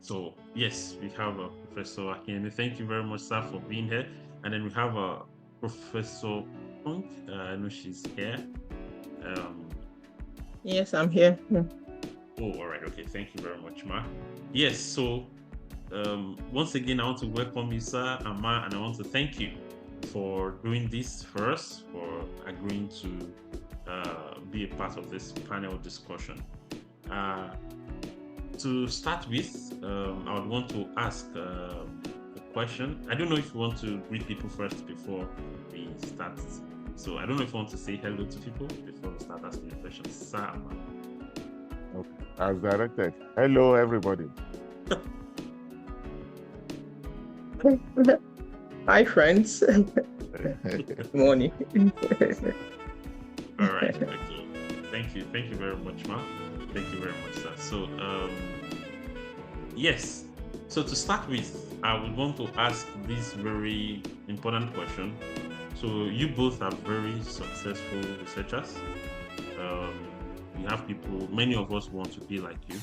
So yes, we have Professor Akinyemi. Thank you very much, sir, for being here. And then we have Professor Ukpong. I know she's here. Um, Yes, I'm here. oh, all right. Okay. Thank you very much, Ma. Yes. So once again, I want to welcome you, sir, and Ma, and I want to thank you for doing this for us, for agreeing to be a part of this panel discussion. Uh, to start with, I would want to ask a question. I don't know if you want to greet people first before we start. So I don't know if you want to say hello to people before we start asking the questions. Sir, okay. As directed. Hello, everybody. Hi, friends. Good morning. All right. Okay. Thank you. Thank you very much, Ma. Thank you very much, sir. So, yes. So to start with, I would want to ask this very important question. So you both are very successful researchers. You have people, many of us want to be like you.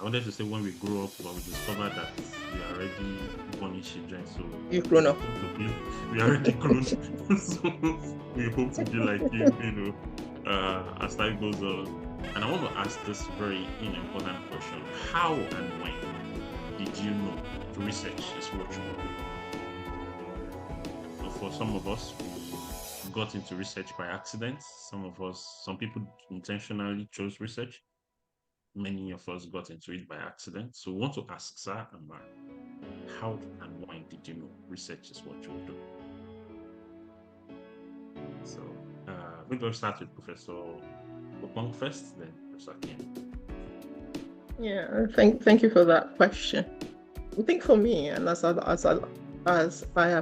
I wanted to say when we grow up, but we discovered that we are already born in children. So You've grown up. We are already grown. So we hope to be like you, as time goes on. And I want to ask this very important question. How and when did you know research is what you want? So for some of us, we got into research by accident. Some people intentionally chose research. Many of us got into it by accident. So I want to ask Sir and Ma, how and when did you know research is what you will do? So we're going to start with Professor Ukpong first, then Professor Akinyemi. Yeah, thank you for that question. I think for me, and as I have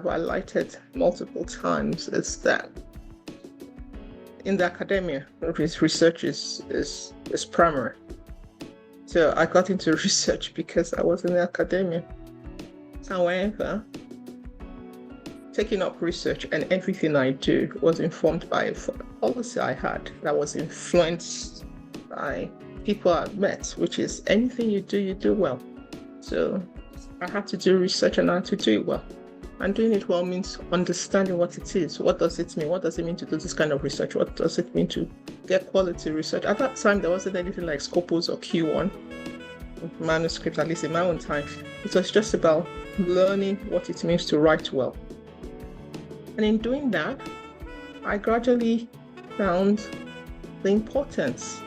highlighted multiple times, is that in the academia, research is primary. So I got into research because I was in the academia. However, taking up research and everything I do was informed by a policy I had that was influenced by people I've met, which is anything you do well. So I had to do research and I had to do it well. And doing it well means understanding what it is. What does it mean? What does it mean to do this kind of research? What does it mean to get quality research? At that time, there wasn't anything like Scopus or Q1 manuscript, at least in my own time. It was just about learning what it means to write well. And in doing that, I gradually found the importance.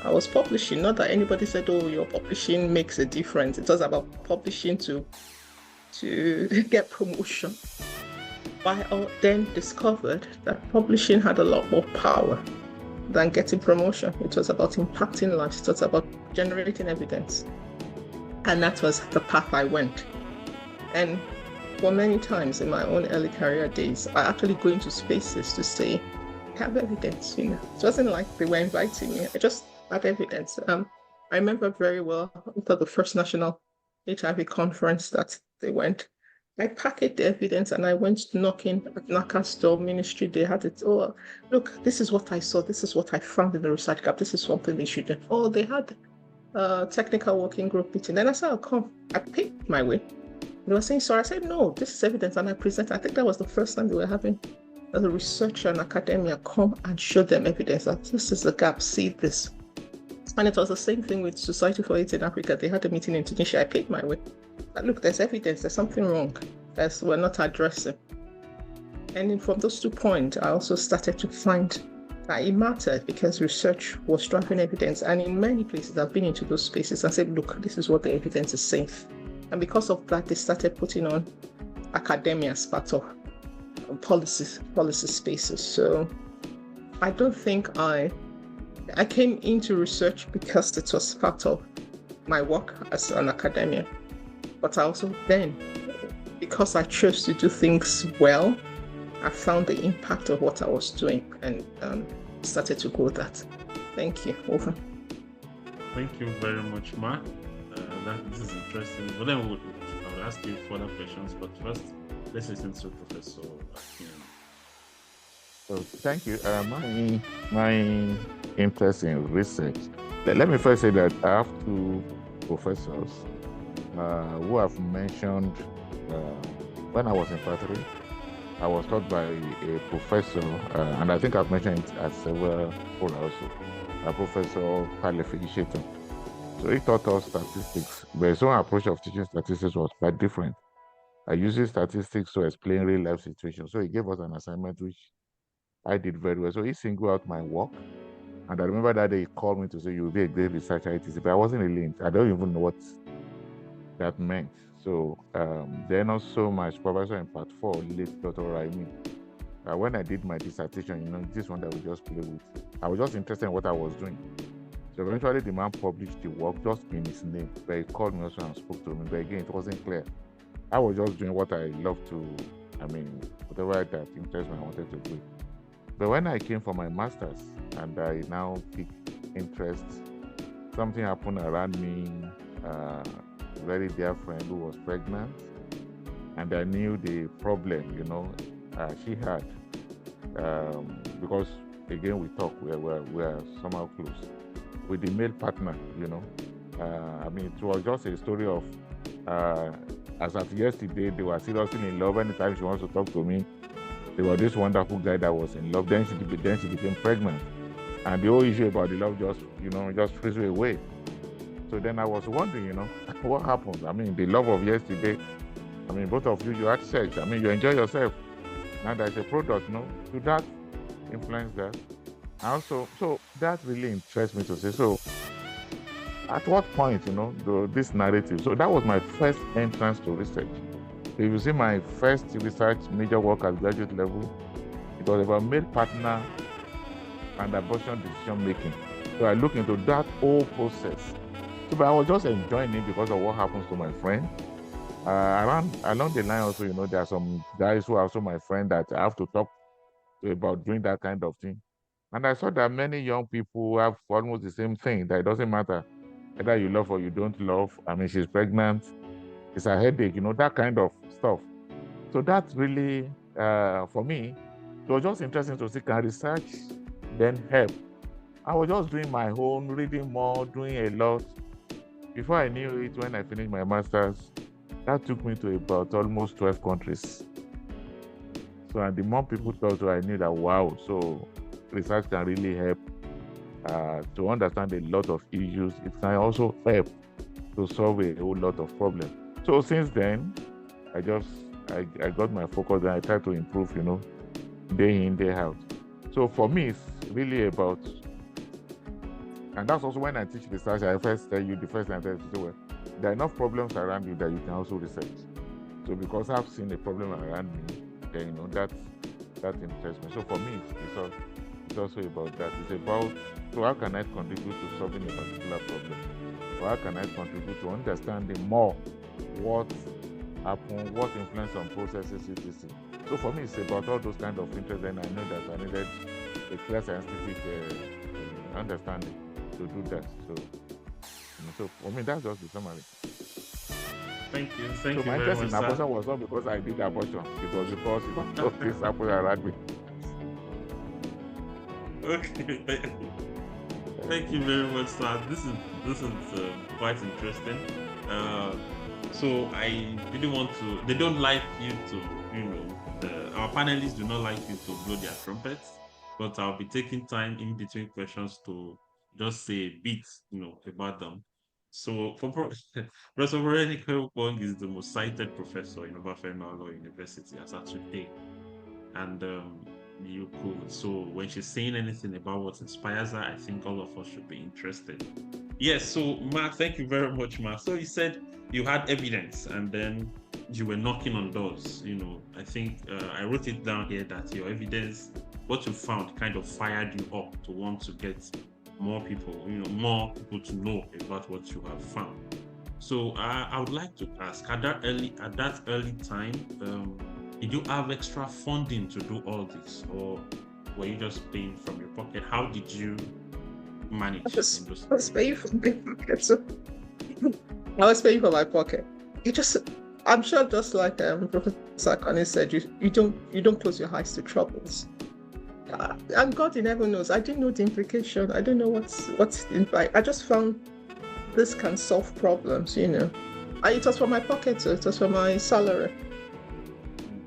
I was publishing, not that anybody said, oh, your publishing makes a difference. It was about publishing to get promotion. But I then discovered that publishing had a lot more power than getting promotion. It was about impacting lives. It was about generating evidence. And that was the path I went. And for many times in my own early career days, I actually go into spaces to say, I have evidence. It wasn't like they were inviting me. I just had evidence. I remember very well after the first national HIV conference that they went, I packaged the evidence and I went knocking at NACA's door ministry. They had it. Oh, look, this is what I saw. This is what I found in the research gap. This is something they should do. Oh, they had a technical working group meeting. Then I said, I'll come. I paid my way. They were saying, sorry. I said, no, this is evidence. And I presented. I think that was the first time they were having a researcher and academia come and show them evidence that this is the gap. See this. And it was the same thing with Society for AIDS in Africa. They had a meeting in Tunisia. I paid my way. But look, there's evidence. There's something wrong that we're not addressing. And from those 2 points, I also started to find that it mattered because research was driving evidence. And in many places, I've been into those spaces and said, look, this is what the evidence is saying. And because of that, they started putting on academia as part of policy spaces. So I don't think I came into research because it was part of my work as an academia, but I also then, because I chose to do things well, I found the impact of what I was doing and started to grow that. Thank you. Over. Thank you very much, Ma. This is interesting. But then I will ask you further questions. But first, let's listen to Professor Akinyemi. So thank you. My interest in research. Let me first say that I have 2 professors who have mentioned when I was in Patri, I was taught by a professor, and I think I've mentioned it at several people also, a professor Kalefe. So he taught us statistics, but his own approach of teaching statistics was quite different. I used statistics to explain real life situations. So he gave us an assignment which I did very well. So he singled out my work. And I remember that day he called me to say, you'll be a great researcher, etc. But I wasn't really, I don't even know what that meant. So then also my supervisor in part 4, late Dr. Raimi, when I did my dissertation, this one that we just play with, I was just interested in what I was doing. So eventually the man published the work just in his name, but he called me also and spoke to me. But again, it wasn't clear. I was just doing what I love to, whatever that interest me, I wanted to do. But when I came for my master's and I now picked interest, something happened around me, a very dear friend who was pregnant, and I knew the problem, she had, because again, we talk, we're somehow close with the male partner, it was just a story of, as of yesterday, they were seriously in love. Anytime she wants to talk to me, they were this wonderful guy that was in love. Then she became pregnant, and the whole issue about the love just frizzled away. So then I was wondering, what happened? The love of yesterday. Both of you had sex. You enjoy yourself. Now there's a product, do that influence that? Also, so that really interests me to say. So at what point, this narrative? So that was my first entrance to research. So if you see my first research major work at graduate level, it was about male partner and abortion decision making. So I looked into that whole process. So, but I was just enjoying it because of what happens to my friend. Along the line also, there are some guys who are also my friend that I have to talk to about doing that kind of thing. And I saw that many young people have almost the same thing, that it doesn't matter whether you love or you don't love. She's pregnant, it's a headache, that kind of stuff. So that's really, for me, it was just interesting to see, can research then help? I was just doing my own, reading more, doing a lot. Before I knew it, when I finished my master's, that took me to about almost 12 countries. So, and the more people talked to, I knew that, wow, so research can really help to understand a lot of issues. It can also help to solve a whole lot of problems. So since then, I got my focus and I try to improve, day in, day out. So for me, it's really about, and that's also when I teach research, I first tell you, the first time I tell you, well, there are enough problems around you that you can also research. So because I've seen a problem around me, then that interests me. So for me, it's also about that. It's about, so how can I contribute to solving a particular problem? Or how can I contribute to understanding more what happened, what influence on processes, etc. So for me, it's about all those kind of interests, and I know that I needed a clear scientific understanding to do that. So for me, that's just the summary. Thank you So very my interest much, in abortion was not because I did abortion. It was because this happened around me. Okay. Thank you very much, sir. This is quite interesting. So I really want to. They don't like you to, our panelists do not like you to blow their trumpets, but I'll be taking time in between questions to just say a bit, about them. So for Professor Morenike Ukpong is the most cited professor in Obafemi Law University as of today, and you could. So when she's saying anything about what inspires her, I think all of us should be interested. Yes. So Ma, thank you very much, Ma. So you said you had evidence, and then you were knocking on doors. I think I wrote it down here that your evidence, what you found, kind of fired you up to want to get more people, more people to know about what you have found. So I would like to ask, at that early time, did you have extra funding to do all this, or were you just paying from your pocket? How did you manage? I was paying from my pocket. So I was paying from my pocket. I'm sure, just like Professor Akanni said, you don't close your eyes to troubles. And God in heaven knows, I didn't know the implication. I don't know what's in fact. I just found this can solve problems. I it was from my pocket, so it was from my salary.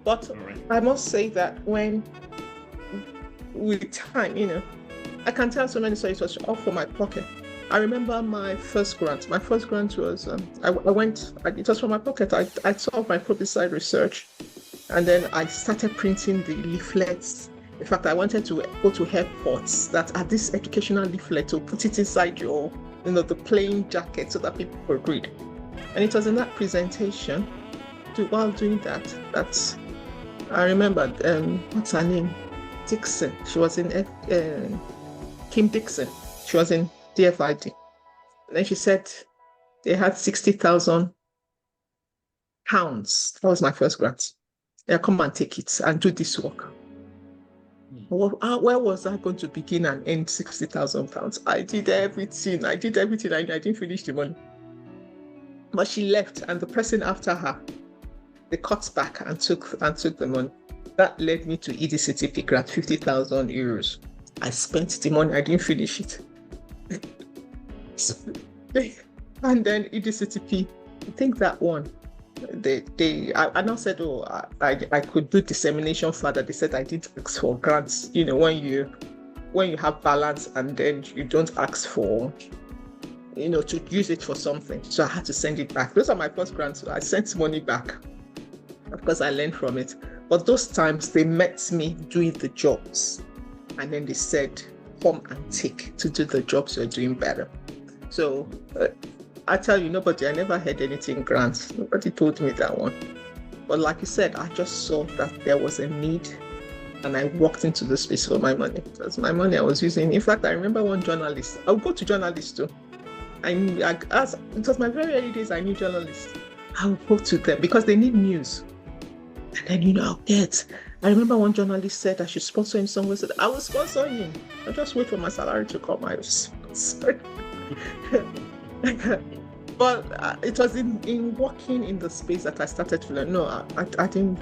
But Alright. I must say that when, with time, I can tell so many stories. It was all from my pocket. I remember my first grant. My first grant was, it was from my pocket. I solved my prophesized research, and then I started printing the leaflets. In fact, I wanted to go to airports that are this educational leaflet to put it inside your, the plain jacket so that people could read. And it was in that presentation, while doing that I remembered, what's her name? Dixon. She was in, Kim Dixon. She was in DFID. And then she said they had £60,000. That was my first grant. Yeah, come and take it and do this work. Where was I going to begin and end £60,000? I did everything. I didn't finish the money. But she left, and the person after her, they cut back and took the money. That led me to EDCTP grant, €50,000. I spent the money. I didn't finish it. And then EDCTP, I think that one. I now said, I could do dissemination further. They said I did ask for grants. When you have balance and then you don't ask for, to use it for something. So I had to send it back. Those are my first grants. So I sent money back because I learned from it. But those times they met me doing the jobs, and then they said, come and take to do the jobs you're doing better. So I tell you, I never had anything grants. Nobody told me that one. But like you said, I just saw that there was a need, and I walked into the space for my money. That's my money I was using. In fact, I remember one journalist. I would go to journalists too. It was my very early days. I knew journalists. I would go to them because they need news. And then I'll get. I remember one journalist said I should sponsor him somewhere. Said I will sponsor him. I'll just wait for my salary to come. I will sponsor. But it was in working in the space that I started to learn. No, I didn't.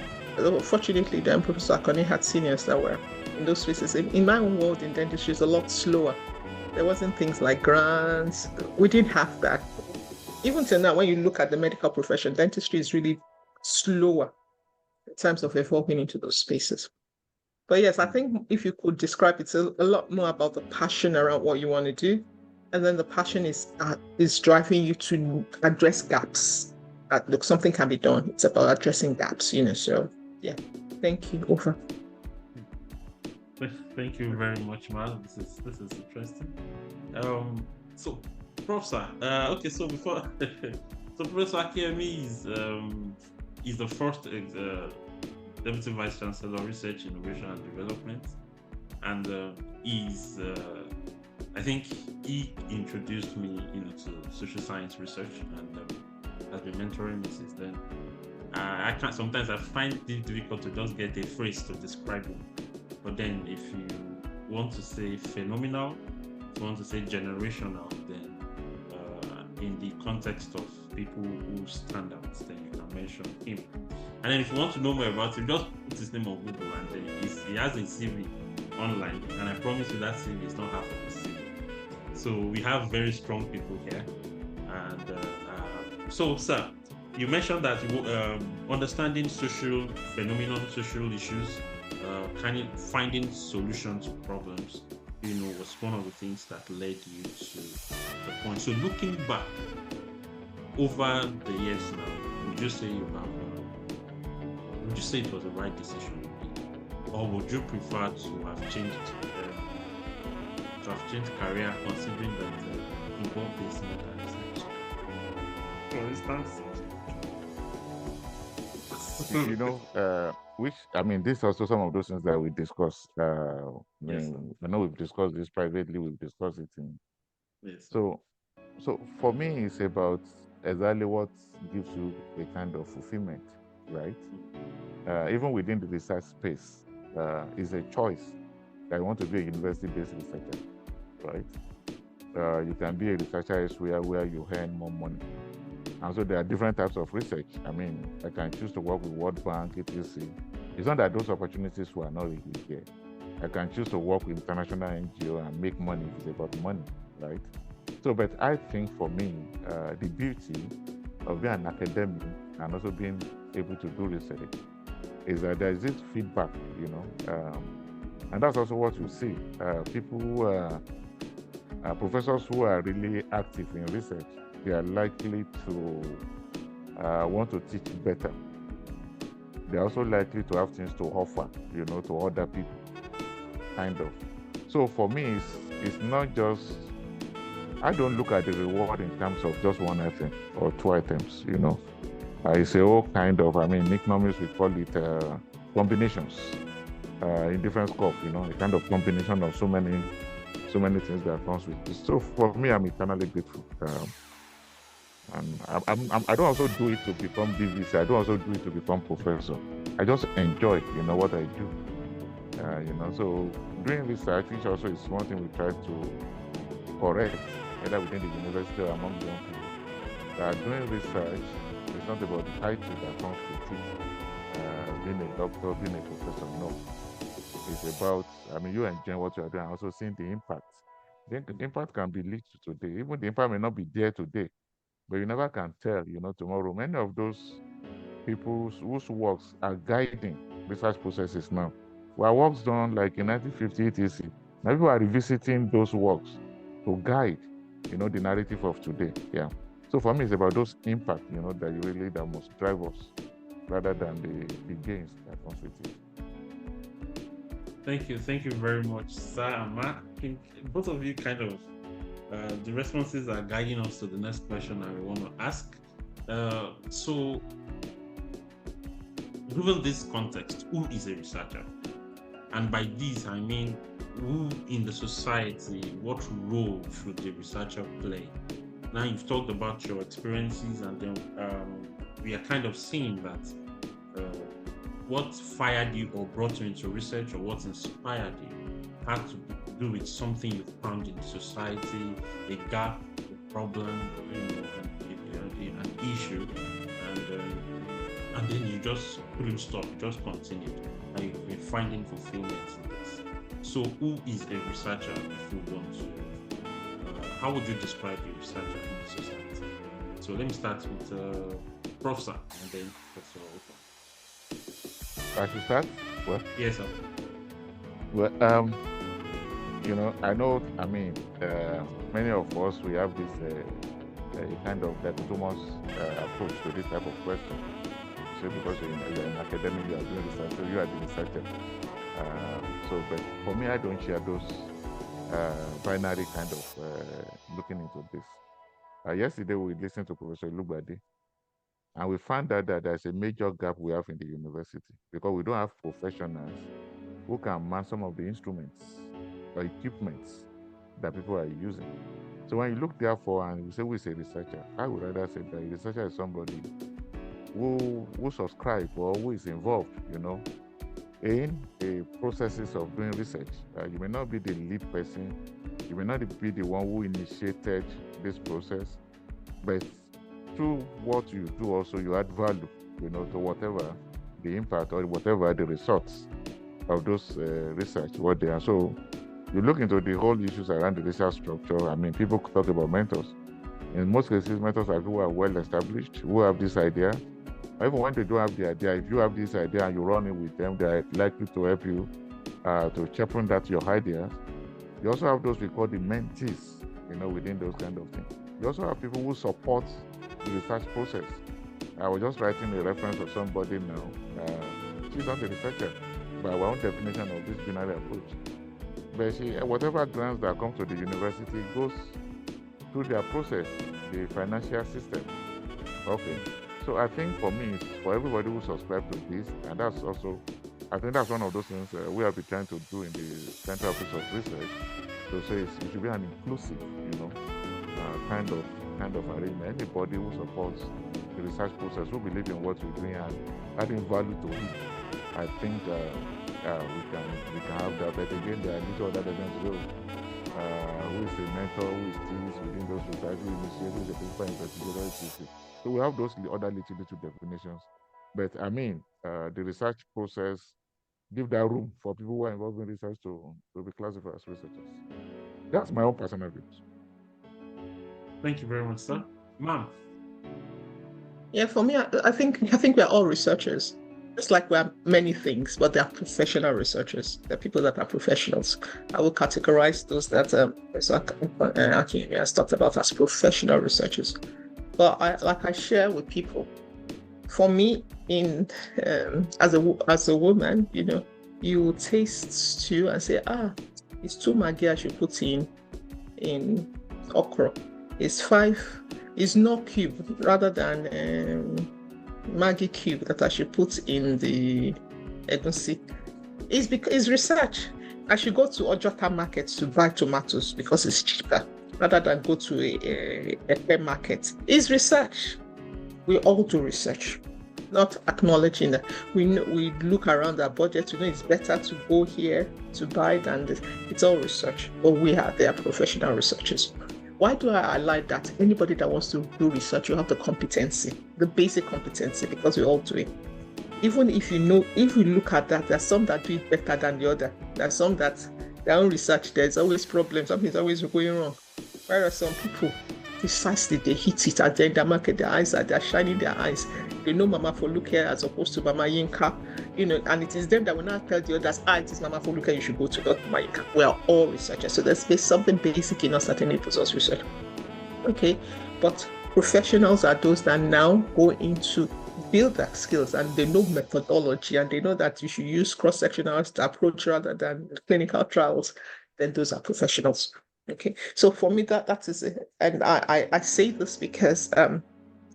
Fortunately, then Professor Akanni had seniors that were in those spaces. In my own world, in dentistry, it's a lot slower. There wasn't things like grants. We didn't have that. Even till now, when you look at the medical profession, dentistry is really slower in terms of evolving into those spaces. But yes, I think if you could describe, it's a lot more about the passion around what you want to do. And then the passion is driving you to address gaps. Look, something can be done. It's about addressing gaps, So, yeah. Thank you. Over. Thank you very much, Mal. This is interesting. So, Prof, sir. Okay. So before, so Professor Akinyemi is the first Deputy Vice Chancellor, Research, Innovation, and Development, and I think he introduced me to social science research and has been mentoring me since then. Sometimes I find it difficult to just get a phrase to describe him. But then if you want to say phenomenal, if you want to say generational, then in the context of people who stand out, then you can mention him. And then if you want to know more about him, just put his name on Google, and then he has a CV online, and I promise you that CV is not half of the CV. So we have very strong people here. And so, sir, you mentioned that understanding social phenomenon, social issues, finding solutions to problems, was one of the things that led you to the point. So looking back over the years now, would you say it was the right decision, or would you prefer to have changed career, considering that involved is not that research? For instance, this is also some of those things that we discuss. I know we've discussed this privately. We've discussed it in. Yes. So for me, it's about exactly what gives you a kind of fulfillment, right? Even within the research space, it's a choice that you want to be a university-based researcher, right? You can be a researcher elsewhere where you earn more money. And so there are different types of research. I can choose to work with World Bank, etc. It's not that those opportunities were not really there. I can choose to work with international NGO and make money. It's about money, right? So, but I think for me, the beauty of being an academic and also being able to do research is that there is this feedback, and that's also what you see. People who are professors who are really active in research, they are likely to want to teach better. They're also likely to have things to offer, to other people, kind of. So for me, it's not just, I don't look at the reward in terms of just one item or two items, It's a whole kind of, in economics, we call it combinations in different scope, a kind of combination of so many things that comes with this. So for me, I'm eternally grateful. And I don't also do it to become BVC. I don't also do it to become professor. I just enjoy, what I do. So doing research, which also is one thing we try to correct, either within the university or among young people. Doing research is not about the title that comes with it, being a doctor, being a professor. No, it's about, you enjoying what you are doing and also seeing the impact. The impact can be little today. Even the impact may not be there today, but you never can tell, tomorrow. Many of those people whose works are guiding research processes now were works done like in 1950 etc. Now people are revisiting those works to guide, the narrative of today. Yeah. So for me, it's about those impact, that must drive us rather than the gains that comes with it. Thank you very much, sir and Mark. I think both of you kind of the responses are guiding us to the next question I want to ask. So, given this context, who is a researcher? And by this, I mean, who in the society, what role should the researcher play? Now, you've talked about your experiences, and then we are kind of seeing that what fired you or brought you into research or what inspired you had to do with something you found in society, a gap, a problem, an issue, and then you just couldn't stop, you just continued, and you've been finding fulfillment in this. So, who is a researcher? If you want to, how would you describe a researcher in the society? So, let me start with Prof. Sir, and then Professor Ukpong. I should start? Well, Yes, sir. Well, I know, many of us, we have this kind of dichotomous approach to this type of question. So because you're an academic, you are doing research, so you are the researcher. But for me, I don't share those binary kind of looking into this. Yesterday, we listened to Professor Lugbade, and we found out that there's a major gap we have in the university because we don't have professionals who can man some of the instruments or equipments that people are using. So when you look therefore and you say who is a researcher, I would rather say that a researcher is somebody who subscribe or who is involved, in the processes of doing research. You may not be the lead person, you may not be the one who initiated this process, but through what you do also you add value, to whatever the impact or whatever the results of those research, what they are. So you look into the whole issues around the research structure. People talk about mentors. In most cases, mentors are who are well established, who have this idea. Even when they don't have the idea, if you have this idea and you run it with them, they are likely to help you to champion that your ideas. You also have those we call the mentees, within those kind of things. You also have people who support the research process. I was just writing a reference of somebody now. She's not a researcher by our own definition of this binary approach. But whatever grants that come to the university goes through their process, the financial system. Okay. So I think for me, it's for everybody who subscribe to this, and that's also, I think that's one of those things we have been trying to do in the Central Office of Research. To say it should be an inclusive, kind of arrangement. Anybody who supports the research process, who believe in what we're doing and adding value to it, I think we can have that. But again, there are little other events to do. Who is a mentor, who is this within those research, who initiates, who is a principal investigator, etc. So we have those other little definitions. But the research process give that room for people who are involved in research to be classified as researchers. That's my own personal views. Thank you very much, sir. Ma'am. Yeah, for me, I think we're all researchers. Just like we're many things, but they are professional researchers. They're people that are professionals. I will categorize those that Professor Akinyemi has talked about as professional researchers. But I share with people, for me, in as a woman, you taste stew and say, it's too maggi, I should put in okra. It's not cube rather than Maggi cube that I should put in the egusi. It's research. I should go to Ojota market to buy tomatoes because it's cheaper rather than go to a market. It's research. We all do research, not acknowledging that we look around our budget. We know it's better to go here to buy than this. It's all research, but they are professional researchers. Why do I highlight that? Anybody that wants to do research, you have the competency, the basic competency, because we all do it. Even if you look at that, there's some that do it better than the other. There's some that their own research, there's always problems, something's always going wrong. Whereas some people, precisely, they hit it at the end of the market, they're shining their eyes. They know Mama Foluke as opposed to Mama Yinka, and it is them that will not tell the others, it is Mama Foluke, you should go to Dr. Mama Yinka. We are all researchers, so there's something basic in us that enables us research. Okay, but professionals are those that now go into build their skills, and they know methodology, and they know that you should use cross-sectional approach rather than clinical trials. Then those are professionals. Okay, so for me, that is it. And I say this because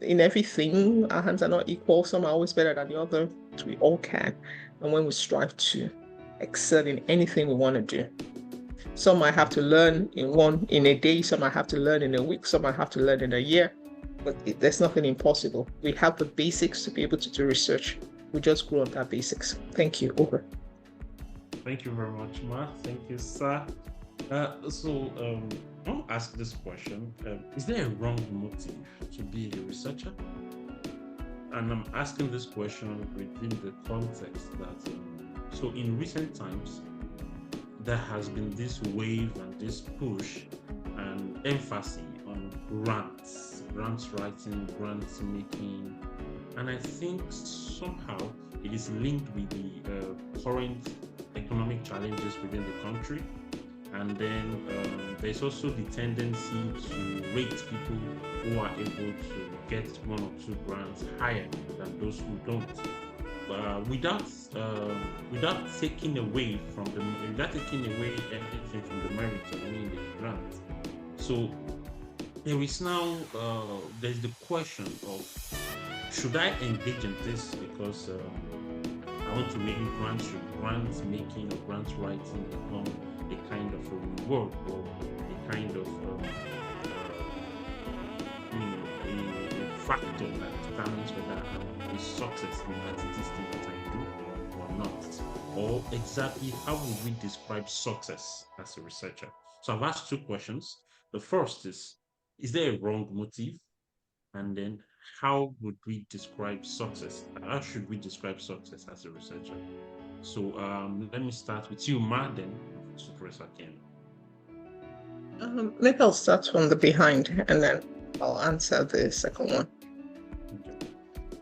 in everything, our hands are not equal. Some are always better than the other. We all can. And when we strive to excel in anything we want to do, some might have to learn in a day, some might have to learn in a week, some might have to learn in a year, but there's nothing impossible. We have the basics to be able to do research. We just grow on that basics. Thank you. Over. Thank you very much, Ma. Thank you, sir. I want to ask this question. Is there a wrong motive to be a researcher? And I'm asking this question within the context that, so in recent times, there has been this wave and this push and emphasis on grants writing, grants making. And I think somehow it is linked with the current economic challenges within the country. And then there's also the tendency to rate people who are able to get one or two grants higher than those who don't, without taking away anything from the merit of winning the grant. So there is now there's the question of, should I engage in this because I want to make grants? Should grants making or grants writing become a kind of a reward or a kind of a factor that determines whether I'm a success in that it is thing that I do or not? Or exactly how would we describe success as a researcher? So I've asked two questions. The first is there a wrong motive? And then how would we describe success? How should we describe success as a researcher? So let me start with you, Ma, then to Professor Akinyemi. Maybe I'll start from the behind and then I'll answer the second one.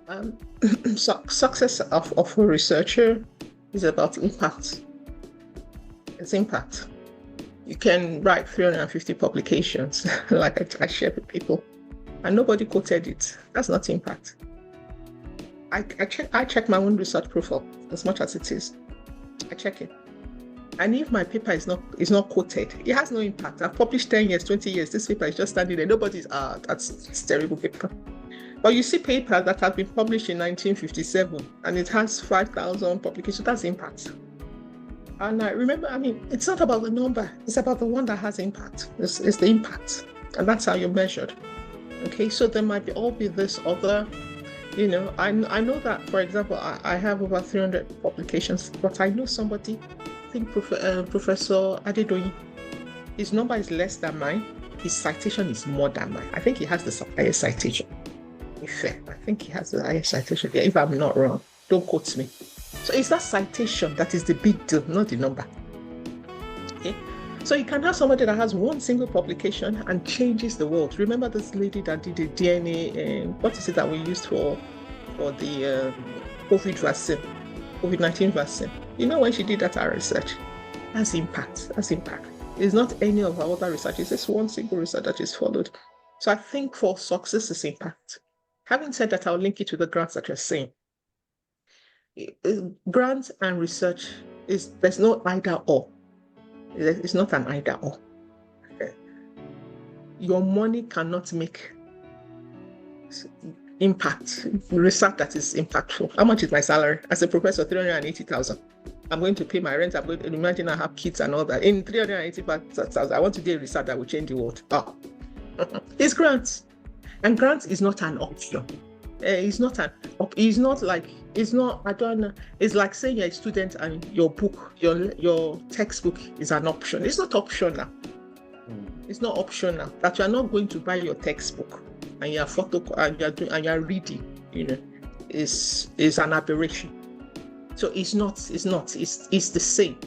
Okay. Success of a researcher is about impact. It's impact. You can write 350 publications, like I share with people, and nobody quoted it. That's not impact. I check my own research profile as much as it is. I check it. And if my paper is not quoted, it has no impact. I've published 10 years, 20 years. This paper is just standing there. Nobody's, that's terrible paper. But you see papers that have been published in 1957 and it has 5,000 publications. That's impact. And I remember, it's not about the number. It's about the one that has impact. It's the impact. And that's how you're measured. Okay, so there might be this other, I know that, for example, I have over 300 publications, but I know somebody, I think Professor Adedoyin, his number is less than mine. His citation is more than mine. I think he has the highest citation. I think he has the highest citation. Yeah, if I'm not wrong, don't quote me. So it's that citation that is the big deal, not the number. Okay. So you can have somebody that has one single publication and changes the world. Remember this lady that did the DNA, what is it that we used for the COVID vaccine, COVID-19 vaccine? You know, when she did that research, that's impact. That's impact. It's not any of our other research. It's just one single research that is followed. So I think for success is impact. Having said that, I'll link it to the grants that you're saying. Grants and research there's no either or. It's not an either or. Your money cannot make impact, research that is impactful. How much is my salary? As a professor, 380,000. I'm going to pay my rent. I'm going to imagine I have kids and all that. In 380,000, I want to do research that will change the world. Oh. It's grants. And grants is not an option. It's not I don't know. It's like saying you're a student and your book, your textbook is an option. It's not optional. It's not optional. That you are not going to buy your textbook and you're you're reading, is an aberration. So it's the same.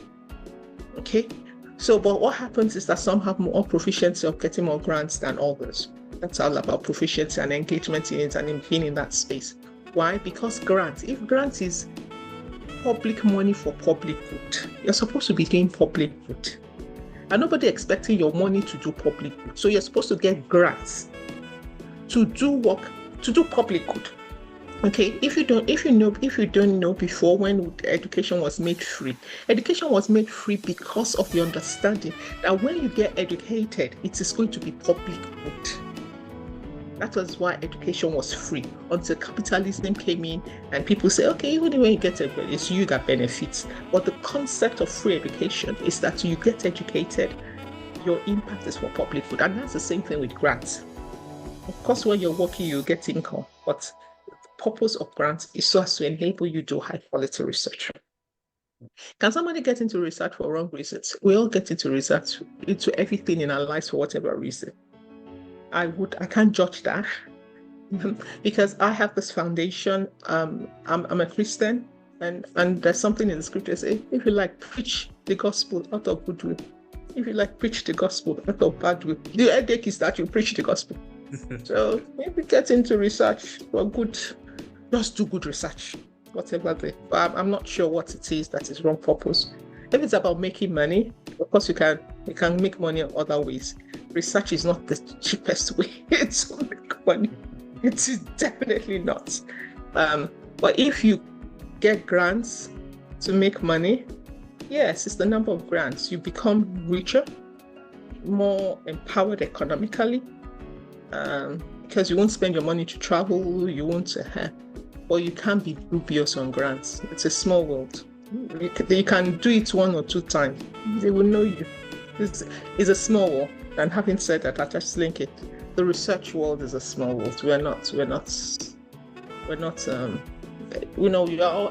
Okay. So, but what happens is that some have more proficiency of getting more grants than others. That's all about proficiency and engagement in it and in being in that space. Why? Because if grant is public money for public good, you're supposed to be doing public good. And nobody expecting your money to do public good. So you're supposed to get grants to do work, to do public good. Okay, if you don't know before, when education was made free because of the understanding that when you get educated, it is going to be public good. That was why education was free until capitalism came in and people say, okay, even when you get it, it's you that benefits. But the concept of free education is that you get educated, your impact is for public good. And that's the same thing with grants. Of course, when you're working, you get income, but the purpose of grants is so as to enable you to do high quality research. Can somebody get into research for wrong reasons? We all get into research, into everything in our lives for whatever reason. I can't judge that because I have this foundation. I'm a Christian, and there's something in the scripture say, if you like, preach the gospel out of goodwill. If you like, preach the gospel out of bad will. The headache is that you preach the gospel. So maybe get into research for good, just do good research, whatever but I'm not sure what it is that is wrong purpose. If it's about making money, of course you can make money in other ways. Research is not the cheapest way to make money. It is definitely not. But if you get grants to make money, yes, it's the number of grants. You become richer, more empowered economically, because you won't spend your money to travel, you won't, or you can't be dubious on grants. It's a small world. You can do it 1 or 2 times. They will know you. It's a small world. And having said that, I just link it. The research world is a small world. We are all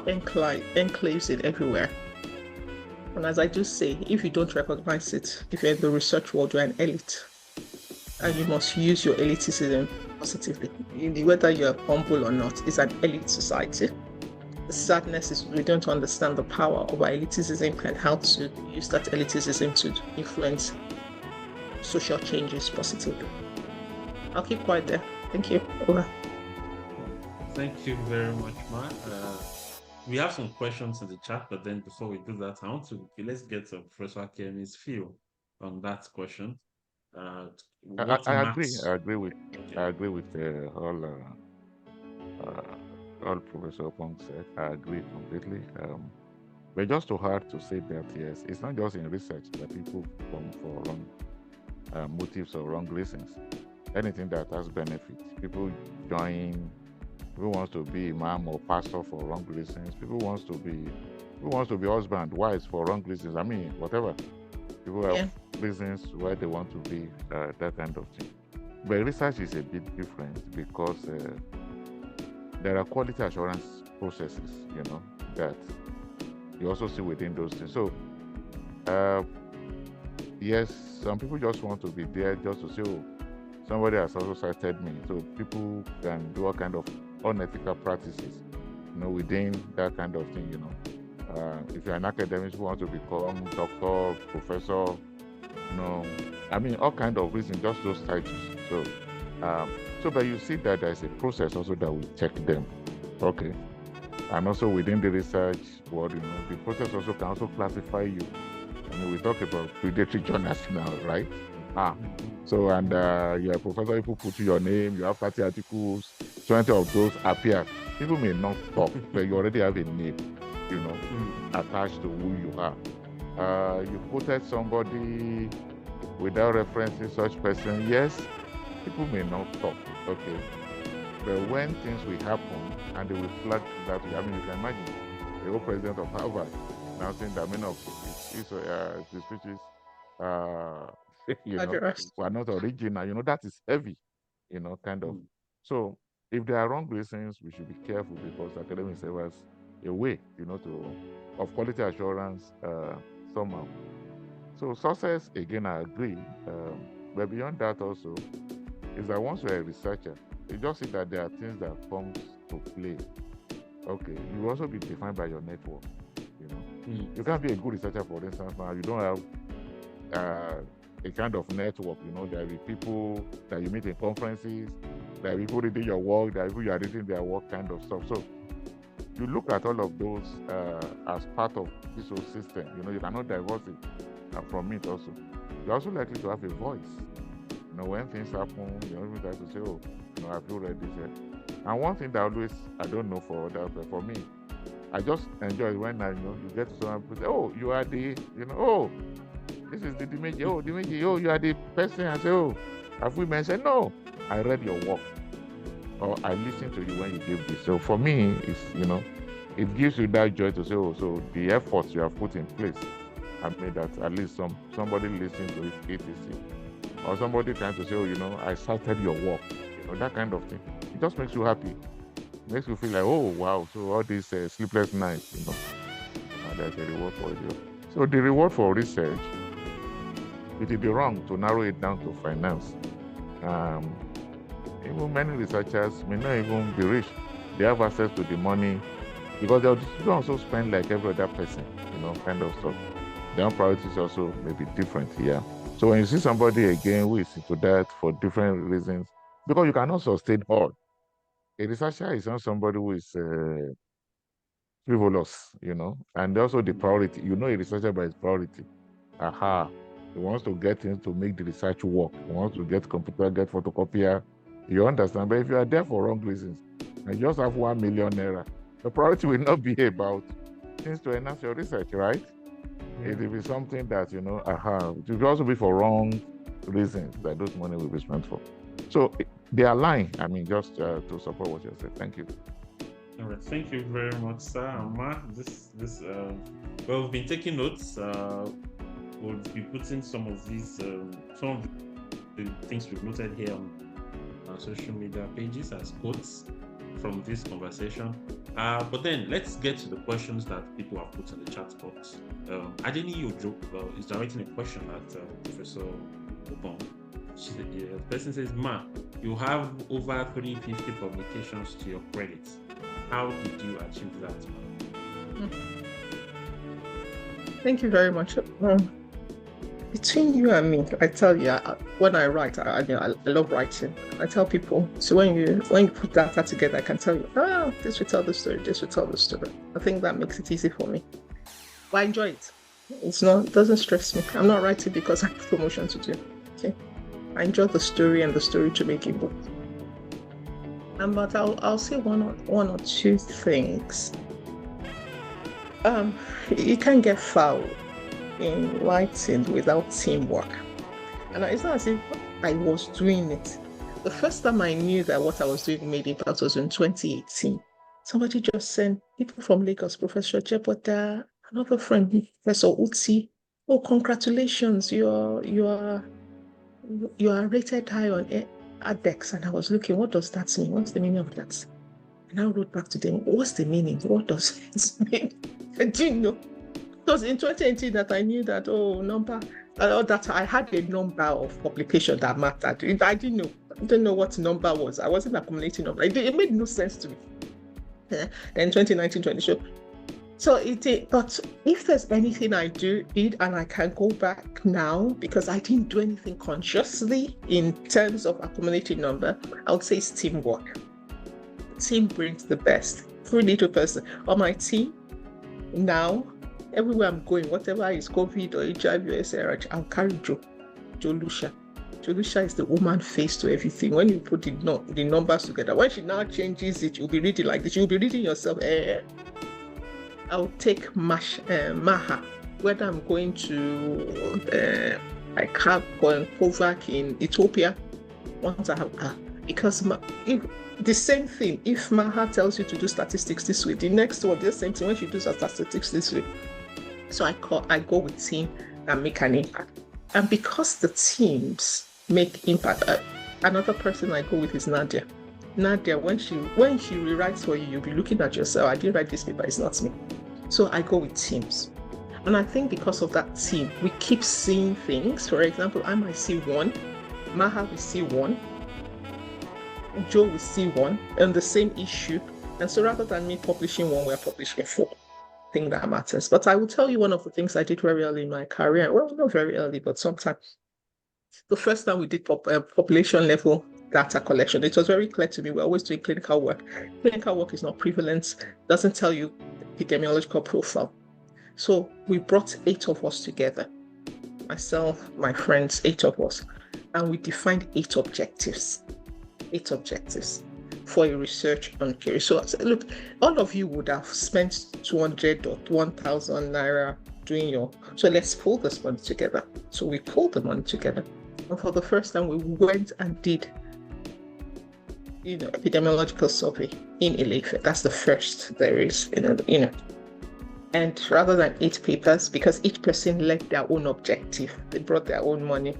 enclaves it everywhere. And as I just say, if you don't recognize it, if you're in the research world, you're an elite. And you must use your elitism positively. Whether you're humble or not, it's an elite society. The sadness is we don't understand the power of our elitism and how to use that elitism to influence social changes positively. I'll keep quiet there. Thank you. Over. Thank you very much, Ma. We have some questions in the chat, but then before we do that, let's get Professor Akinyemi's feel on that question. I agree with all Professor Ukpong said. I agree completely. But just to hard to say that, yes, it's not just in research that people come for wrong motives or wrong reasons. Anything that has benefits, people join. People wants to be imam or pastor for wrong reasons. People wants to be husband, wives for wrong reasons. I mean, whatever. People have reasons why they want to be that kind of thing. But research is a bit different because there are quality assurance processes, that you also see within those things. So, yes, some people just want to be there just to say, oh, somebody has also cited me. So people can do all kind of unethical practices, within that kind of thing, If you're an academic who wants to become doctor, professor, I mean, all kind of reasons, just those titles. But you see that there's a process also that we check them. Okay. And also within the research world, the process also can also classify you. I mean, we talk about predatory journals now, right? And you're a professor, people put your name, you have 30 articles, 20 of those appear. People may not talk, but you already have a name, attached to who you are. You quoted somebody without referencing such person. Yes, people may not talk, okay? But when things will happen and they will flag that, I mean, you can imagine the old president of Harvard now saying that many of his speeches were not original. That is heavy, kind of. So if there are wrong reasons, we should be careful, because academics serve as a way, of quality assurance somehow. So success, again, I agree. But beyond that also, is that once you're a researcher, you just see that there are things that comes to play. Okay, you will also be defined by your network. You can't be a good researcher, for instance, now you don't have a kind of network. There will be people that you meet in conferences, there will be people reading your work, there will be people you are reading their work, kind of stuff. So you look at all of those as part of this whole system. You cannot divorce it from it also. You're also likely to have a voice. When things happen, you try to say, oh, I've read this here. And one thing that I don't know for others, but for me, I just enjoy when you get to someone who say, oh, you are the, oh, this is the Dimeji, oh, you are the person. I say, oh, have we mentioned? No, I read your work, or I listened to you when you gave this. So for me, it's, it gives you that joy to say, oh, so the efforts you have put in place have made that at least somebody listening to it, etc. Or somebody trying to say, oh, I cited your work, that kind of thing. It just makes you happy. It makes you feel like, oh, wow, so all these sleepless nights, there's a reward for it. So the reward for research, it would be wrong to narrow it down to finance. Even many researchers may not even be rich. They have access to the money, because they also spend like every other person, kind of stuff. Their priorities also may be different here. So when you see somebody again who is into that for different reasons, because you cannot sustain all. A researcher is not somebody who is frivolous, and also the priority. A researcher by his priority. He wants to get things to make the research work. He wants to get computer, get photocopier. You understand? But if you are there for wrong reasons and you just have 1 million naira, the priority will not be about things to enhance your research, right? It will be something that, it will also be for wrong reasons that those money will be spent for. So they align, just to support what you said. Thank you. All right, thank you very much, sir. Amma, we've been taking notes. We'll be putting some of the things we've noted here on our social media pages as quotes from this conversation. But then let's get to the questions that people have put in the chat box. Akanni I is directing a question at Professor Ukpong. The person says, Ma, you have over 350 publications to your credit. How did you achieve that? Thank you very much. Between you and me, I tell you, when I write, I love writing. I tell people, so when you put data together, I can tell you, this will tell the story, this will tell the story. I think that makes it easy for me. But I enjoy it. It doesn't stress me. I'm not writing because I have promotion to do. Okay. I enjoy the story and the story to make it work. But I'll say one or two things. You can't get fouled in writing without teamwork. And it's not as if I was doing it. The first time I knew that what I was doing made impact was in 2018. Somebody just sent people from Lagos, Professor Jeboda, another friend, Professor Uti. Oh, congratulations, you are rated high on ADEX. And I was looking, what does that mean? What's the meaning of that? And I wrote back to them, what's the meaning? What does it mean? I didn't know. It was in 2018 that I knew that, that I had a number of publications that mattered. I didn't know. I didn't know what number was. I wasn't accumulating number. It made no sense to me. Then 2019, 2020. So but if there's anything I did and I can go back now because I didn't do anything consciously in terms of accumulating number, I would say it's teamwork. Team brings the best. Every little person on my team now, everywhere I'm going, whatever is COVID or HIV or SRH, I'll carry Jolusha. Jolusha is the woman face to everything. When you put the numbers together, when she now changes it, you'll be reading like this. You'll be reading yourself. I'll take Maha, whether I'm going to I can't go and Kovac in Ethiopia. Once I have because the same thing, if Maha tells you to do statistics this way, the next one, the same thing when she does her statistics this way. So I go with team and make an impact. And because the teams make impact, another person I go with is Nadia. Nadia, when she rewrites for you, you'll be looking at yourself. I didn't write this paper, it's not me. So I go with teams. And I think because of that team, we keep seeing things. For example, I might see one, Maha will see one, Joe will see one, and the same issue. And so rather than me publishing one, we're publishing 4. I think that matters. But I will tell you one of the things I did very early in my career. Well, not very early, but sometime. The first time we did population level data collection, it was very clear to me we're always doing clinical work. Clinical work is not prevalence, doesn't tell you epidemiological profile. So we brought 8 of us together, myself, my friends, 8 of us, and we defined 8 objectives. 8 objectives for a research on Kiri. So look, all of you would have spent 200 or 1,000 naira doing so let's pull this money together. So we pulled the money together. And for the first time, we went and did, epidemiological survey in Ilefe. That's the first there is, And rather than 8 papers, because each person led their own objective, they brought their own money.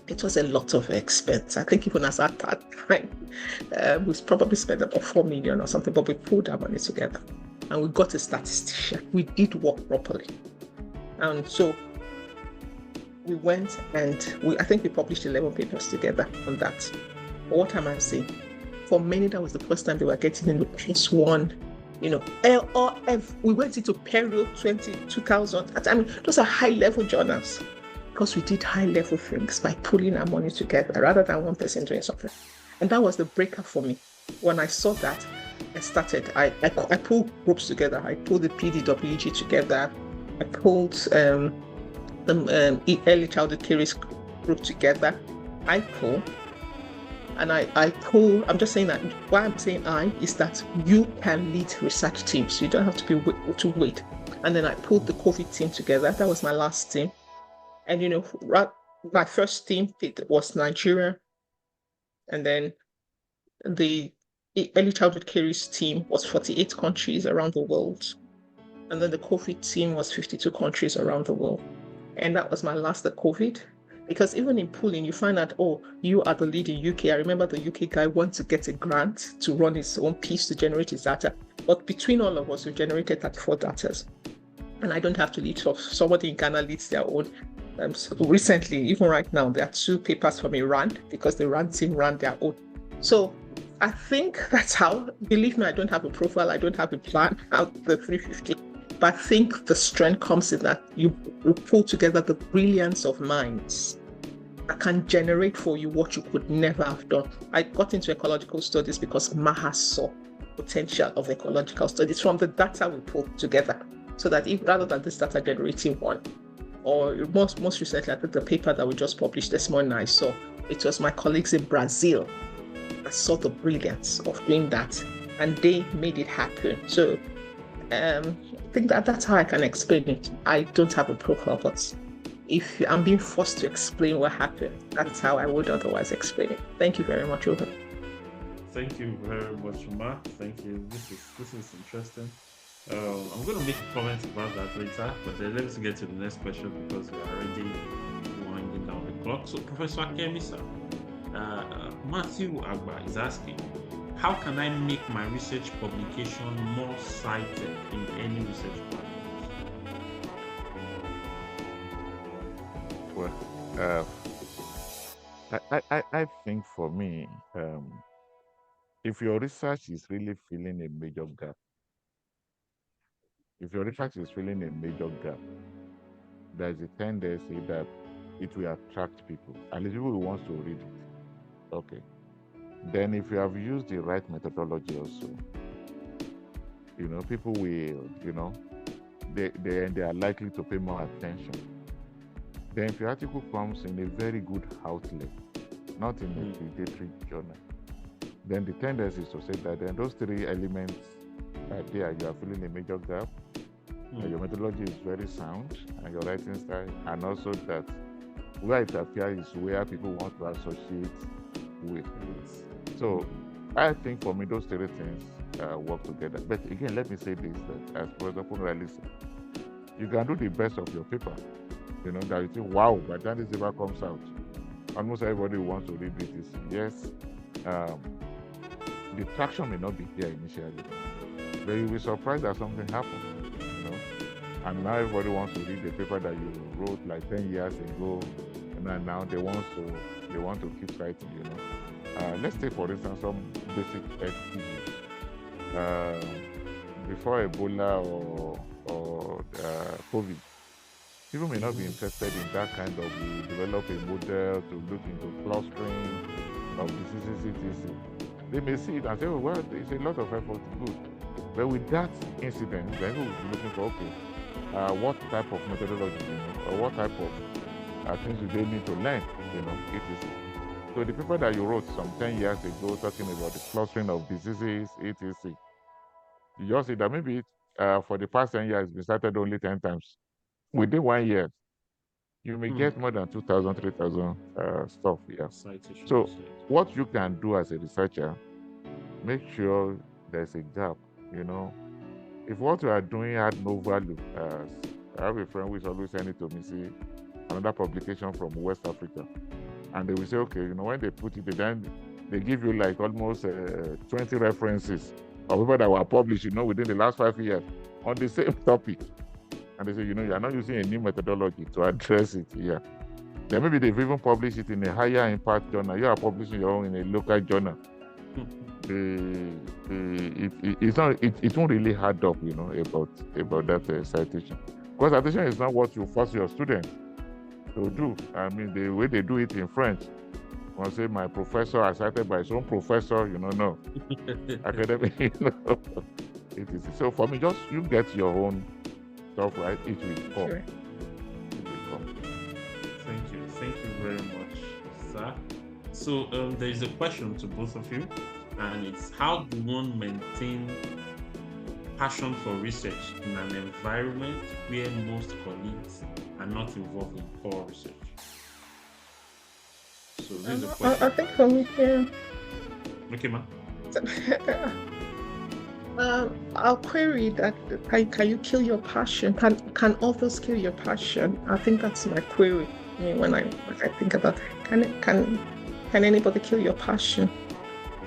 It was a lot of expense. I think even as at that time, we probably spent about 4 million or something, but we pulled our money together and we got a statistician. We did work properly. And so we went and I think we published 11 papers together on that. What am I saying? For many, that was the first time they were getting in the +1, LRF. We went into Peru 2000. I mean, those are high-level journals because we did high-level things by pulling our money together rather than one person doing something. And that was the breaker for me. When I saw that, I started. I pulled groups together. I pulled the PDWG together. I pulled the early childhood caries group together. I pull. And I pull, I'm just saying that why I'm saying is that you can lead research teams. You don't have to wait. And then I pulled the COVID team together. That was my last team. And, my first team was Nigeria. And then the early childhood caries team was 48 countries around the world. And then the COVID team was 52 countries around the world. And that was my last at COVID. Because even in pooling, you find out, you are the lead in UK. I remember the UK guy wanted to get a grant to run his own piece to generate his data. But between all of us, we generated 34 datas. And I don't have to lead. So somebody in Ghana leads their own. So recently, even right now, there are 2 papers from Iran because the Iran team ran their own. So I think that's how, believe me, I don't have a profile. I don't have a plan out the 350. But I think the strength comes in that you pull together the brilliance of minds that can generate for you what you could never have done. I got into ecological studies because Maha saw potential of ecological studies from the data we pulled together. So that if rather than this data generating one, or most recently, I think the paper that we just published this morning, I saw, it was my colleagues in Brazil that saw the brilliance of doing that, and they made it happen. So I think that's how I can explain it. I don't have a profile, but if I'm being forced to explain what happened, that's how I would otherwise explain it. Thank you very much, Over. Thank you very much, Ma. Thank you. This is interesting. I'm going to make a comment about that later, but let's get to the next question because we are already winding down the clock. So, Professor Akinyemi, sir, Matthew Agba is asking, how can I make my research publication more cited in any research platform? Well, I think for me, if your research is really filling a major gap, if your research is filling a major gap, there's a tendency that it will attract people, at least people who want to read it. Okay. Then if you have used the right methodology also, people will, they are likely to pay more attention. Then if your article comes in a very good outlet, not in a predatory journal, then the tendency is to say that then those three elements are there. You are filling a major gap, your methodology is very sound, and your writing style, and also that where it appears is where people want to associate with it. So I think for me, those three things work together. But again, let me say this, that as Professor Funrali said, you can do the best of your paper, that you think, wow, by the time this paper comes out, almost everybody wants to read it. Yes, the traction may not be there initially, but you'll be surprised that something happened, and now everybody wants to read the paper that you wrote like 10 years ago, and now they want to keep writing, let's take, for instance, some basic health issues. Before Ebola or COVID, people may not be interested in that kind of, we develop a model to look into clustering of diseases, etc. They may see it and say, oh, well, it's a lot of effort, good. But with that incident, then we'll be looking for, okay, what type of methodology, or what type of things do they need to learn, etc. So the paper that you wrote some 10 years ago talking about the clustering of diseases, etc., you just see that maybe for the past 10 years, it's been started only 10 times. Within 1 year, you may get more than 2,000, 3,000 stuff here. So what you can do as a researcher, make sure there's a gap, If what you are doing had no value, I have a friend who is always sending to me, see, another publication from West Africa. And they will say, okay, when they put it, then they give you like almost 20 references of people that were published, within the last 5 years on the same topic. And they say, you are not using a new methodology to address it here. Then maybe they've even published it in a higher impact journal. You are publishing your own in a local journal. It won't really add up, about that citation. Because citation is not what you force your students to do. I mean, the way they do it in French, when say my professor are cited by his own professor, no. Academic, it is. So for me, just you get your own stuff right, it will come. Sure. It will come. Thank you very much, sir. So there is a question to both of you, and it's, how do one maintain passion for research in an environment where most colleagues are not involved in core research? So this is a question. I think for me, yeah. Okay, ma'am. I'll query that. Can you kill your passion? Can others kill your passion? I think that's my query. When I think about, can anybody kill your passion?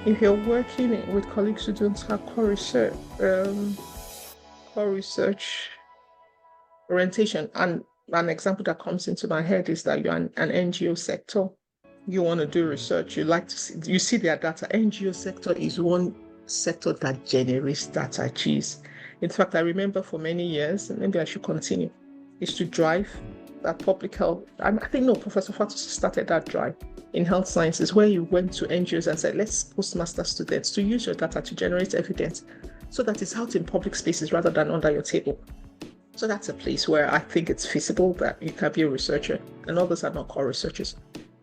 If you're working with colleagues who don't have core research orientation, and an example that comes into my head is that you're an NGO sector. You want to do research. You see their data. NGO sector is one sector that generates data. Geez. In fact, I remember for many years, and maybe I should continue, is to drive that public health. I think Professor Fatus started that drive in health sciences, where you went to NGOs and said, let's postmaster students to use your data to generate evidence so that it's out in public spaces rather than under your table. So that's a place where I think it's feasible that you can be a researcher, and others are not core researchers.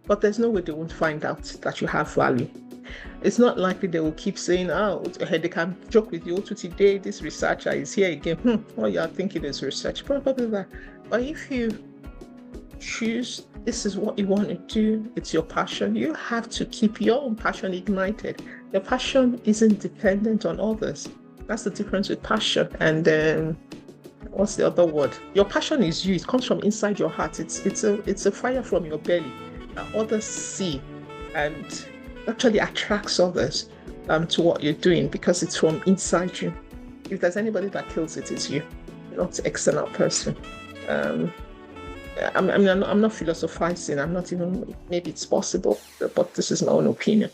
But there's no way they won't find out that you have value. It's not likely they will keep saying, they can joke with you, today this researcher is here again. What you are thinking is research, probably that. But if you choose, this is what you want to do, it's your passion, you have to keep your own passion ignited. Your passion isn't dependent on others. That's the difference with passion. And what's the other word? Your passion is you. It comes from inside your heart. It's a fire from your belly that others see and actually attracts others to what you're doing, because it's from inside you. If there's anybody that kills it, it's you, not the external person. I'm not philosophizing. I'm not even, maybe it's possible, but this is my own opinion.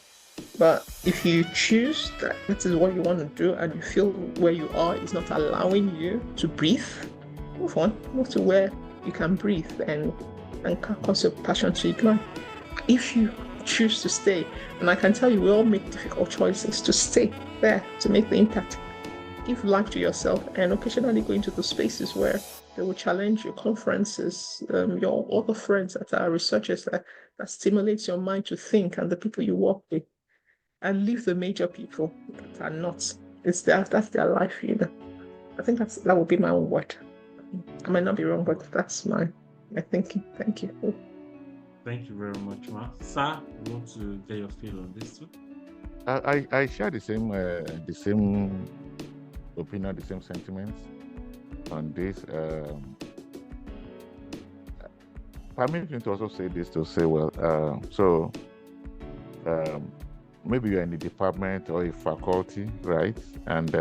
But if you choose that this is what you want to do and you feel where you are is not allowing you to breathe, move on. Move to where you can breathe and cause your passion to ignite. If you choose to stay, and I can tell you, we all make difficult choices to stay there, to make the impact. Give life to yourself and occasionally go into the spaces where they will challenge your conferences, your other friends that are researchers that stimulates your mind to think, and the people you work with, and leave the major people that are not. That's their life, I think that would be my own word. I might not be wrong, but that's my thinking. Thank you. Thank you very much, Ma. Sir, you want to get your feel on this too? I share the same opinion, the same sentiments on this. Permit me to also say this to say, maybe you're in a department or a faculty, right? And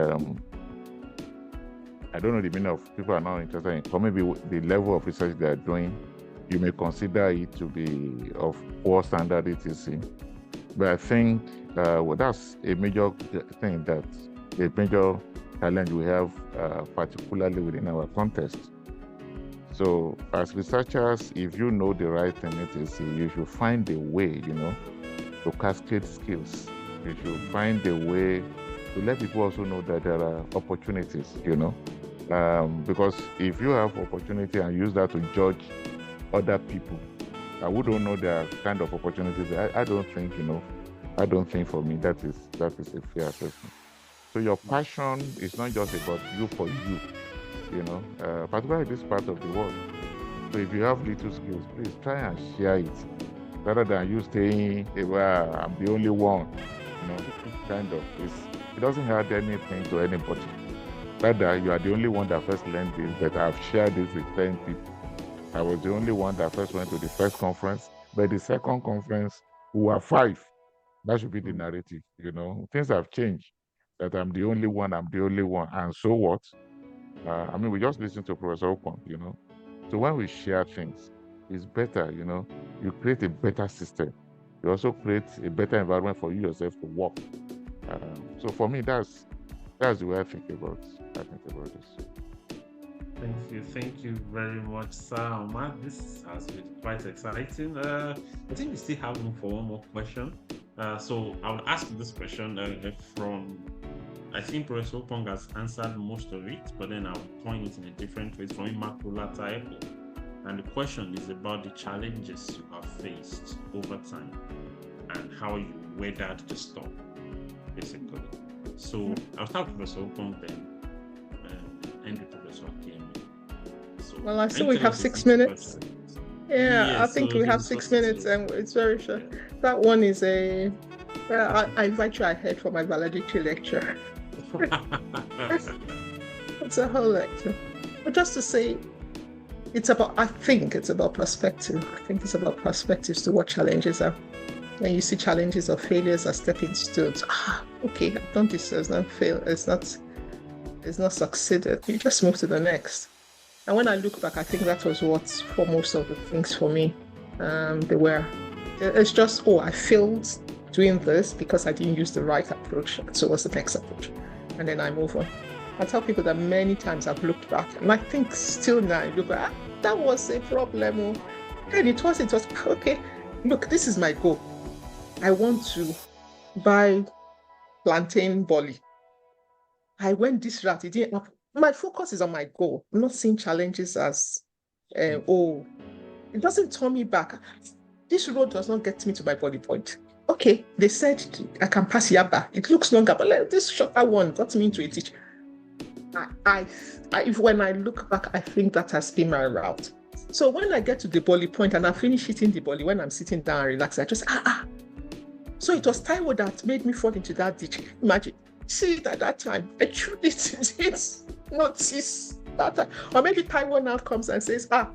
I don't know the meaning of people are not interested in, or maybe the level of research they're doing, you may consider it to be of poor standard, etc. But I think that's a major thing, that a major challenge we have, particularly within our context. So as researchers, if you know the right thing, you should find a way, to cascade skills. You should find a way to let people also know that there are opportunities, because if you have opportunity and use that to judge other people who don't know their kind of opportunities, I don't think for me that is a fair assessment. So your passion is not just about you for you, particularly in this part of the world. So if you have little skills, please try and share it, rather than you saying, well, I'm the only one, it doesn't add anything to anybody. Rather, you are the only one that first learned this, but I've shared this with 10 people. I was the only one that first went to the first conference, but the second conference, we were 5. That should be the narrative, Things have changed, that I'm the only one, and so what? We just listened to Professor Ukpong, So when we share things, it's better, you create a better system. You also create a better environment for you yourself to work. So for me, that's the way I think about this. Thank you very much, Sir Omar. This has been quite exciting. I think we still have room for one more question. So I'll ask this question from, I think Professor Ukpong has answered most of it, but then I'll point it in a different way from Immaculata Echo. And the question is about the challenges you have faced over time and how you weathered the storm, basically. So I'll start with Professor Ukpong, then end with Professor Akinyemi. Well, I see we have 6 minutes. I think we have 6 minutes, and it's very short. Yeah. That one is I invite you ahead for my valedictory lecture. It's a whole lecture. But just to say, I think it's about perspective. I think it's about perspectives to what challenges are. When you see challenges or failures as stepping stones, okay, I've done this, it's not failed, it's not succeeded. You just move to the next. And when I look back, I think that was what, for most of the things for me, they were. It's just, I failed doing this because I didn't use the right approach. So what's the next approach? And then I move on. I tell people that many times I've looked back, and I think still now I look back, that was a problem. And it was okay. Look, this is my goal. I want to buy plantain bolly. I went this route. It didn't happen. My focus is on my goal. I'm not seeing challenges as, it doesn't turn me back. This road does not get me to my body point. Okay, they said I can pass Yaba. It looks longer, but this shorter one got me into a ditch. When I look back, I think that has been my route. So when I get to the bolly point and I finish hitting the bolly, when I'm sitting down and relaxed, I just, So it was Taiwo that made me fall into that ditch. Imagine. See it at that time. I truly did notice that time. Or maybe Taiwo now comes and says, I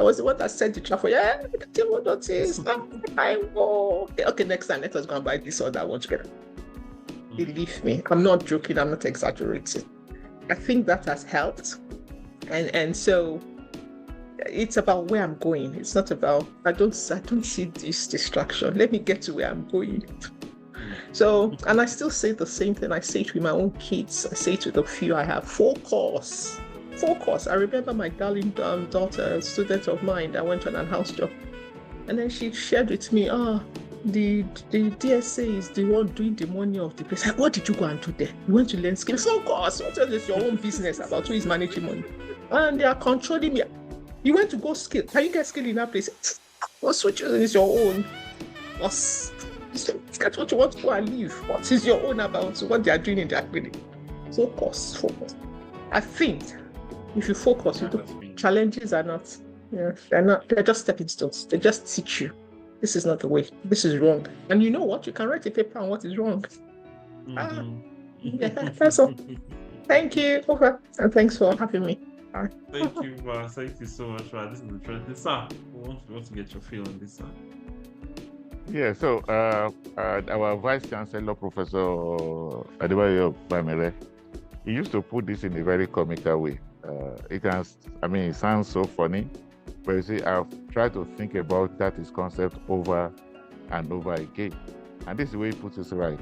was the one that sent the traffic. Yeah, Taiwo noticed. Taiwo. Okay, next time let us go and buy this or that one together. Believe me, I'm not joking, I'm not exaggerating. I think that has helped. And so it's about where I'm going. It's not about, I don't see this distraction. Let me get to where I'm going. So, and I still say the same thing. I say it with my own kids. I say it with the few I have. Focus. Focus. I remember my darling daughter, a student of mine, that went on an house job. And then she shared with me, the DSA is the one doing the money of the place. Like, what did you go and do there? You went to learn skill. Focus. What is your own business about who is managing money? And they are controlling me. You went to go skill. Can you get skill in that place? What is your own? That's what you want to go and leave. What is your own about what they are doing in that building? Focus. I think if you focus, challenges are not, they're just stepping stones. They just teach you. This is not the way. This is wrong. And you know what? You can write a paper on what is wrong. Yeah, that's all. Thank you. Over. And thanks for having me. Thank you, Ma. Thank you so much, Ma. This is interesting. Sir, we want to get your feel on this, sir. Yeah, so our Vice Chancellor, Professor Adebayo Bamere, he used to put this in a very comical way. It sounds so funny, but you see, I've tried to think about that his concept over and over again. And this is the way he puts it right.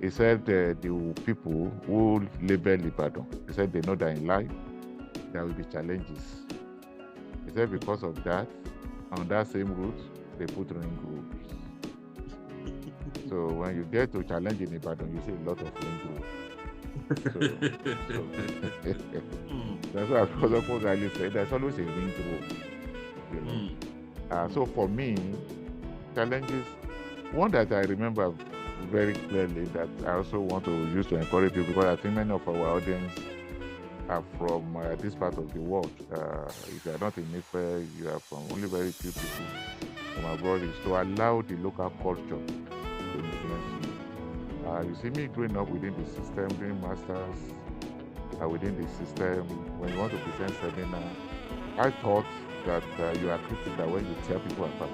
He said the people who label Ibadan, he said they know that in life there will be challenges. He said because of that, on that same route, they put ring roads. So when you get to challenge in Ibadan, you see a lot of ring roads. That's what Professor Gali said. There's always a ring road. So for me, challenges, one that I remember very clearly that I also want to use to encourage people, because I think many of our audience are from this part of the world. If you are not in Ife, you are from only very few people from abroad, is to allow the local culture to influence you. You see me growing up within the system, doing masters within the system. When you want to present seminar, I thought that you are critical when you tear people apart.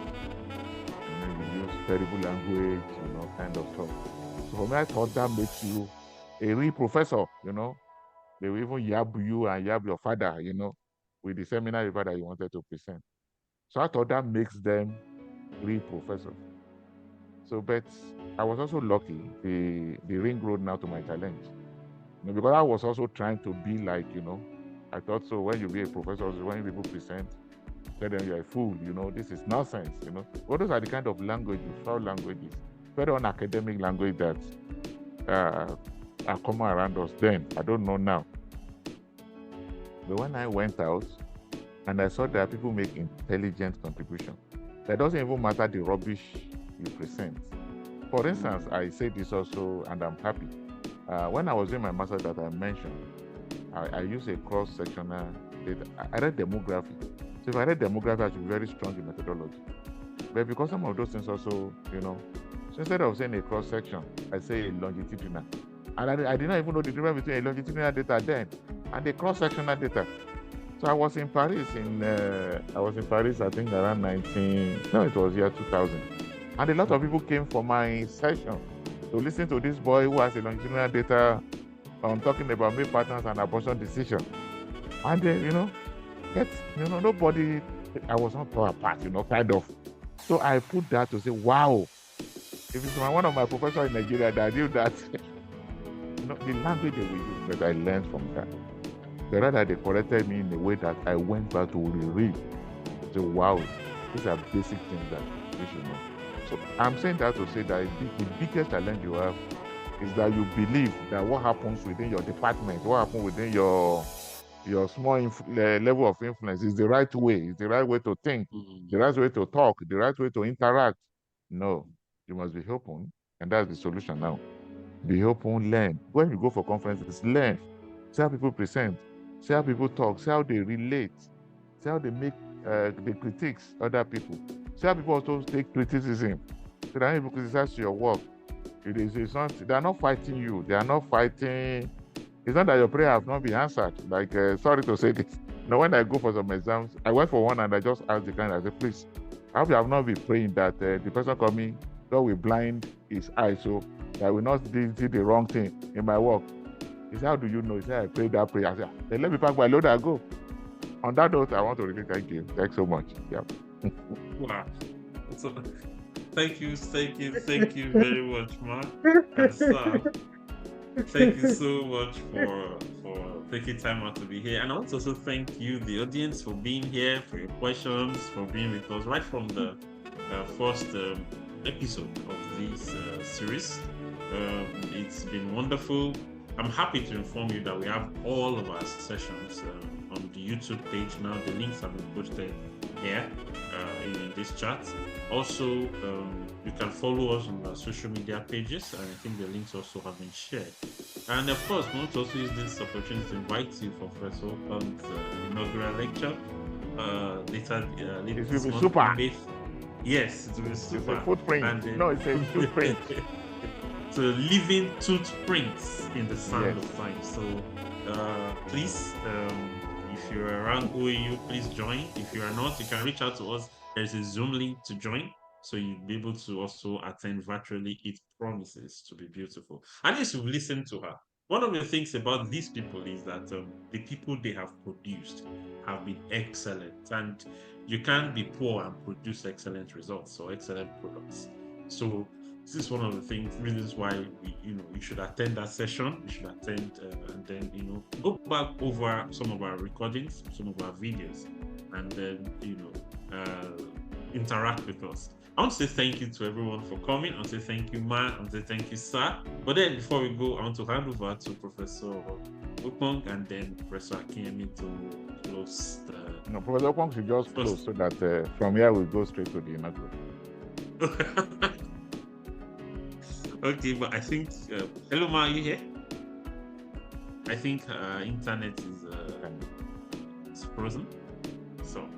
You use terrible language, kind of stuff. So for me, I thought that makes you a real professor, They will even yab you and yab your father, with the seminar paper that you wanted to present. So I thought that makes them real professors. So, but I was also lucky, the ring road now to my challenge. Because I was also trying to be like, I thought so when you be a professor, when people present, tell them you're a fool, this is nonsense, Well, those are the kind of languages, foul languages, very unacademic language that are common around us then. I don't know now. But when I went out and I saw that people make intelligent contribution, that doesn't even matter the rubbish you present. For instance, I say this also, and I'm happy. When I was doing my master's that I mentioned, I used a cross-sectional data. I read demography. So if I read demography, I should be very strong in methodology. But because some of those things also, so instead of saying a cross-section, I say a longitudinal. And I did not even know the difference between a longitudinal data then and the cross-sectional data. So I was in Paris I think around it was year 2000. And a lot of people came for my session to listen to this boy who has a longitudinal data on talking about male patterns and abortion decision. And nobody, I was not torn apart, kind of. So I put that to say, wow, if it's one of my professors in Nigeria that did that, the language they will use that I learned from that. But rather they corrected me in a way that I went back to reread. So wow, these are basic things that you should know. So I'm saying that to say that the biggest challenge you have is that you believe that what happens within your department, what happens within your small level of influence is the right way, is the right way to think, the right way to talk, the right way to interact. No, you must be open, and that's the solution now. Be open, learn. When you go for conferences, learn. See how people present, see how people talk, see how they relate, see how they make the critiques other people. See how people also take criticism. So that people criticize your work. It's not, they are not fighting you. They are not fighting. It's not that your prayer have not been answered. Like, sorry to say this. When I go for some exams, I went for one and I just asked the client, I said, please, I hope you have not been praying that the person coming, God will blind his eyes so that I will not do the wrong thing in my work. He said, how do you know? He said, I prayed that prayer. I said, then let me pack my load and go. On that note, I want to really thank you. Thanks so much. Yeah. Wow. So, thank you very much, Ma. And sir, thank you so much for taking time out to be here. And I want to also thank you, the audience, for being here, for your questions, for being with us right from the first episode of this series. It's been wonderful. I'm happy to inform you that we have all of our sessions on the YouTube page now. The links have been posted here in this chat. Also, you can follow us on our social media pages, and I think the links also have been shared. And of course, we want to also use this opportunity to invite you for Professor Ukpong's inaugural lecture later It this will be month. super. Yes, it will be It's super. a footprint. And, No, it's a footprint. so living footprints in the sand Yes. of time. So please, if you're around OAU, please join. If you are not, you can reach out to us. There's a Zoom link to join, so you'll be able to also attend virtually. It promises to be beautiful. And yes, you've listened to her. One of the things about these people is that the people they have produced have been excellent, and you can't be poor and produce excellent results or excellent products. So this is one of the reasons why we should attend that session. We should attend and then go back over some of our recordings, some of our videos, and then interact with us. I want to say thank you to everyone for coming. I want to say thank you, Ma. I want to say thank you, Sir. But then before we go, I want to hand over to Professor Ukpong and then Professor Akinyemi to close the. No, Professor Ukpong should just close so that from here we go straight to the inaugural. Okay, but I think hello, Ma, are you here? I think internet is frozen. So.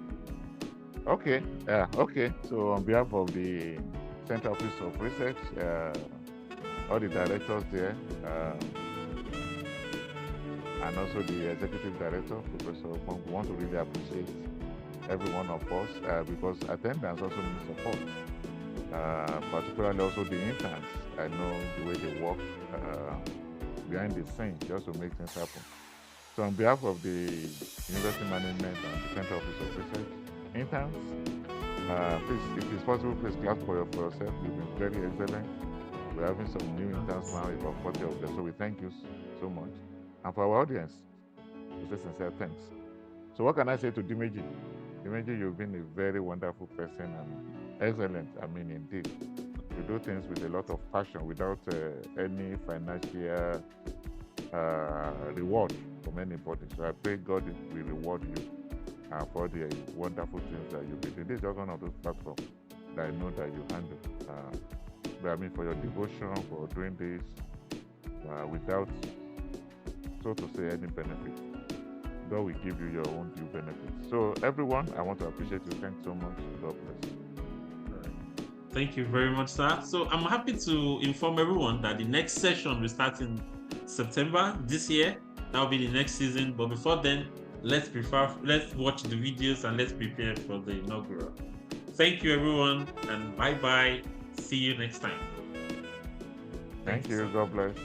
Okay. Okay. So on behalf of the Center Office of Research, all the directors there, and also the executive director, Professor Ukpong, we want to really appreciate every one of us because attendance also means support. Particularly also the interns. I know the way they work behind the scenes just to make things happen. So on behalf of the University Management and the Center Office of Research, interns, please, if it's possible, please clap for yourself. You've been very excellent. We're having some new interns now, about 40 of them. So we thank you so much. And for our audience, we say sincere thanks. So what can I say to Dimeji? Dimeji, you've been a very wonderful person and excellent. I mean, indeed. You do things with a lot of passion without any financial reward from anybody. So I pray God will reward you for the wonderful things that you did. This is just one of those platforms that I know that you handle. But I mean, for your devotion, for doing this without, so to say, any benefit. God will give you your own due benefits. So everyone, I want to appreciate you. Thanks so much. God bless you. Thank you very much, sir. So I'm happy to inform everyone that the next session will start in September this year. That will be the next season. But before then, let's watch the videos and let's prepare for the inaugural. Thank you, everyone, and bye-bye. See you next time. Thank you. God bless.